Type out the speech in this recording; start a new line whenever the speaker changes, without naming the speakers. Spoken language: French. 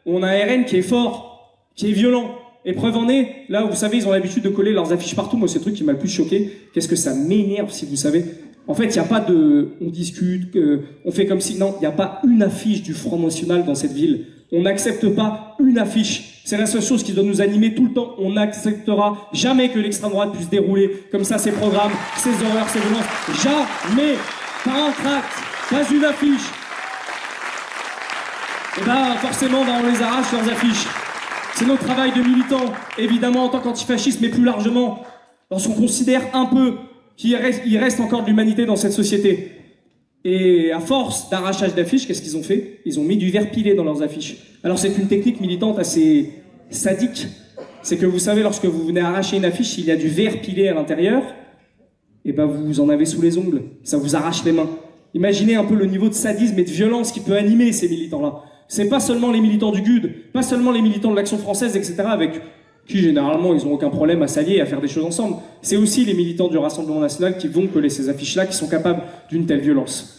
où on a un RN qui est fort, qui est violent. Et preuve en est, là où vous savez, ils ont l'habitude de coller leurs affiches partout. Moi, c'est le truc qui m'a le plus choqué. Qu'est-ce que ça m'énerve, si vous savez. En fait, il n'y a pas de... On discute, on fait comme si... Non, il n'y a pas une affiche du Front National dans cette ville. On n'accepte pas une affiche. C'est la seule chose qui doit nous animer tout le temps. On n'acceptera jamais que l'extrême droite puisse dérouler comme ça ses programmes, ses horreurs, ses violences. Jamais. Pas un tract, pas une affiche. Et ben forcément, on les arrache leurs affiches. C'est notre travail de militants, évidemment en tant qu'antifascistes, mais plus largement, lorsqu'on considère un peu qu'il reste encore de l'humanité dans cette société. Et à force d'arrachage d'affiches, qu'est-ce qu'ils ont fait? Ils ont mis du verre pilé dans leurs affiches. Alors c'est une technique militante assez sadique. C'est que vous savez, lorsque vous venez arracher une affiche, s'il y a du verre pilé à l'intérieur, et ben vous en avez sous les ongles. Ça vous arrache les mains. Imaginez un peu le niveau de sadisme et de violence qui peut animer ces militants-là. C'est pas seulement les militants du GUD, pas seulement les militants de l'Action française, etc., avec qui généralement ils n'ont aucun problème à s'allier et à faire des choses ensemble. C'est aussi les militants du Rassemblement national qui vont coller ces affiches-là, qui sont capables d'une telle violence.